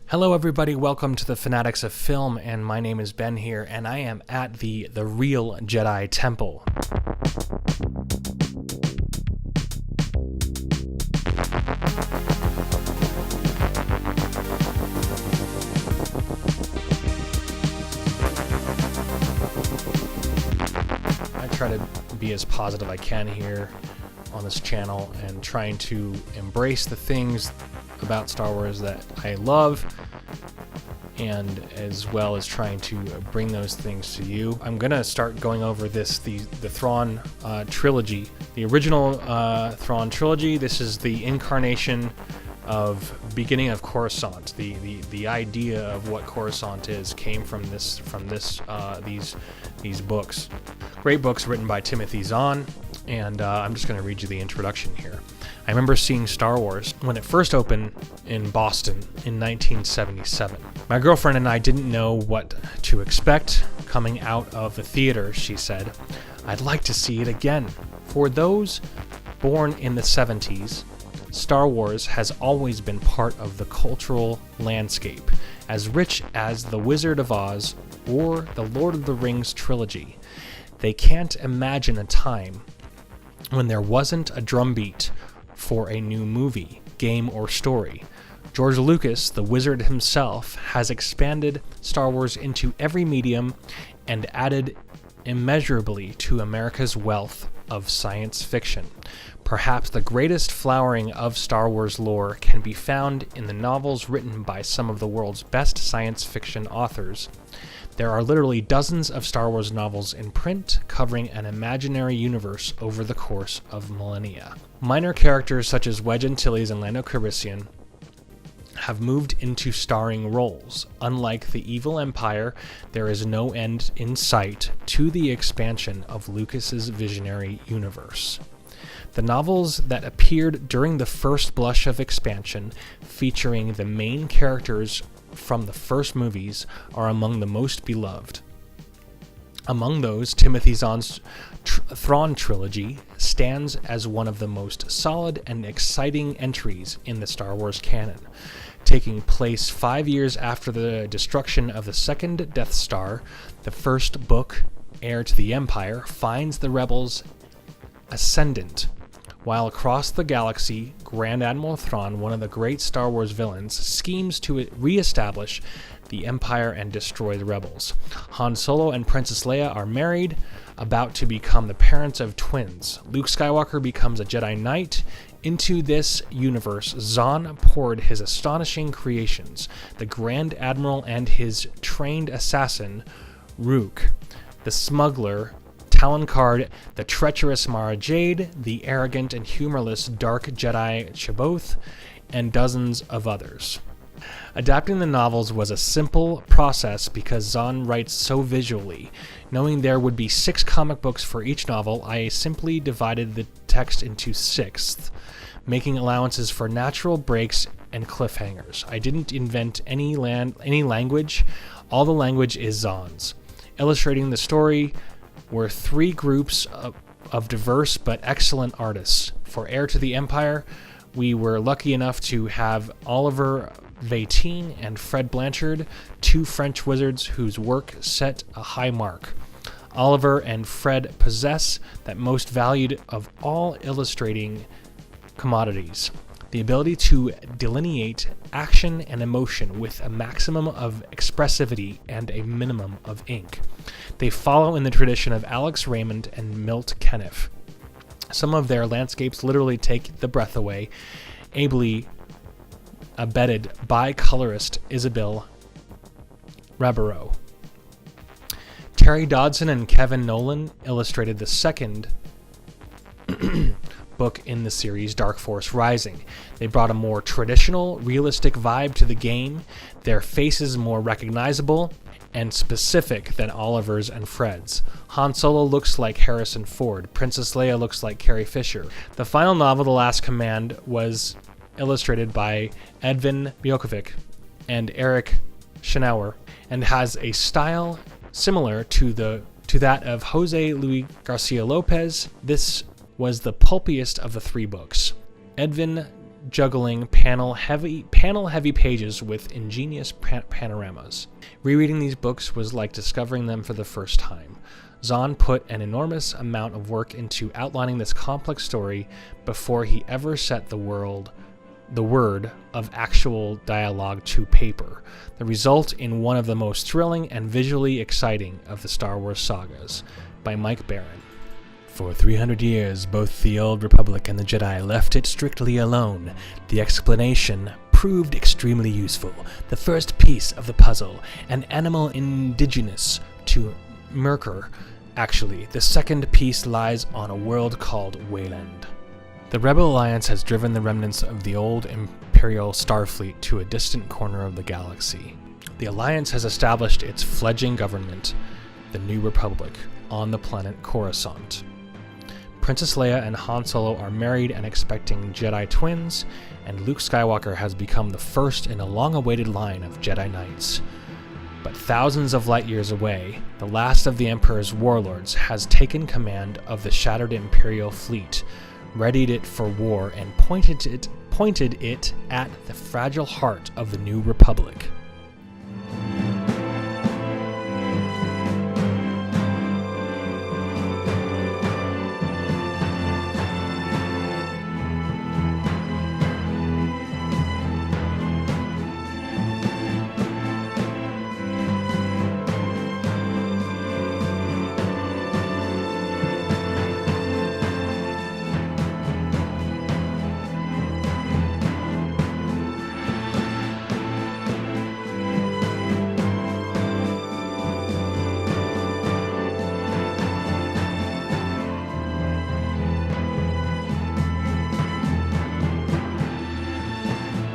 Hello everybody, welcome to the Fanatics of Film, and my name is Ben here, and I am at the Real Jedi Temple. I try to be as positive I can here on this channel and trying to embrace the things about Star Wars that I love, and as well as trying to bring those things to you. I'm gonna start going over the Thrawn trilogy, the original Thrawn trilogy. This is the incarnation of beginning of Coruscant. The idea of what Coruscant is came from these books. Great books written by Timothyzahn, and I'm just going to read you the introduction here. I remember seeing Star Wars when it first opened in Boston in 1977. My girlfriend and I didn't know what to expect coming out of the theater, she said. I'd like to see it again. For those born in the 70s, Star Wars has always been part of the cultural landscape, as rich as The Wizard of Oz or the Lord of the Rings trilogy. They can't imagine a time when there wasn't a drumbeat for a new movie, game, or story. George Lucas, the wizard himself, has expanded Star Wars into every medium and added immeasurably to America's wealth of science fiction. Perhaps the greatest flowering of Star Wars lore can be found in the novels written by some of the world's best science fiction authors. There are literally dozens of Star Wars novels in print covering an imaginary universe over the course of millennia. Minor characters such as Wedge Antilles and Lando Calrissian have moved into starring roles. Unlike the Evil Empire, there is no end in sight to the expansion of Lucas's visionary universe. The novels that appeared during the first blush of expansion, featuring the main characters from the first movies, are among the most beloved. Among those, Timothy Zahn's Thrawn trilogy stands as one of the most solid and exciting entries in the Star Wars canon. Taking place 5 years after the destruction of the second Death Star, the first book, Heir to the Empire, finds the rebels ascendant. While across the galaxy, Grand Admiral Thrawn, one of the great Star Wars villains, schemes to re-establish the Empire and destroy the rebels. Han Solo and Princess Leia are married, about to become the parents of twins. Luke Skywalker becomes a Jedi Knight. Into this universe, Zahn poured his astonishing creations, the Grand Admiral and his trained assassin, Rook, the smuggler, Talon Card, the treacherous Mara Jade, the arrogant and humorless Dark Jedi C'baoth, and dozens of others. Adapting the novels was a simple process because Zahn writes so visually. Knowing there would be 6 comic books for each novel, I simply divided the text into 6, making allowances for natural breaks and cliffhangers. I didn't invent any language. All the language is Zahn's. Illustrating the story were 3 groups of diverse but excellent artists. For Heir to the Empire, we were lucky enough to have Oliver Vatine and Fred Blanchard, 2 French wizards whose work set a high mark. Oliver and Fred possess that most valued of all illustrating commodities, the ability to delineate action and emotion with a maximum of expressivity and a minimum of ink. They follow in the tradition of Alex Raymond and Milt Keniff. Some of their landscapes literally take the breath away, ably abetted by colorist Isabelle Rabereau. Terry Dodson and Kevin Nolan illustrated the second book in the series, Dark Force Rising. They brought a more traditional, realistic vibe to the game, their faces more recognizable and specific than Oliver's and Fred's. Han Solo looks like Harrison Ford. Princess Leia looks like Carrie Fisher. The final novel, The Last Command, was illustrated by Edvin Bjokovic and Eric Schnauer, and has a style similar to that of Jose Luis Garcia Lopez. This was the pulpiest of the 3 books. Edvin juggling panel-heavy pages with ingenious panoramas. Rereading these books was like discovering them for the first time. Zahn put an enormous amount of work into outlining this complex story before he ever set the word of actual dialogue to paper. The result in one of the most thrilling and visually exciting of the Star Wars sagas, by Mike Barron. For 300 years, both the Old Republic and the Jedi left it strictly alone. The explanation proved extremely useful. The first piece of the puzzle, an animal indigenous to Merkur. Actually, the second piece lies on a world called Wayland. The Rebel Alliance has driven the remnants of the old Imperial Starfleet to a distant corner of the galaxy. The Alliance has established its fledgling government, the New Republic, on the planet Coruscant. Princess Leia and Han Solo are married and expecting Jedi twins, and Luke Skywalker has become the first in a long-awaited line of Jedi Knights. But thousands of light years away, the last of the Emperor's warlords has taken command of the shattered Imperial fleet, readied it for war, and pointed it at the fragile heart of the New Republic.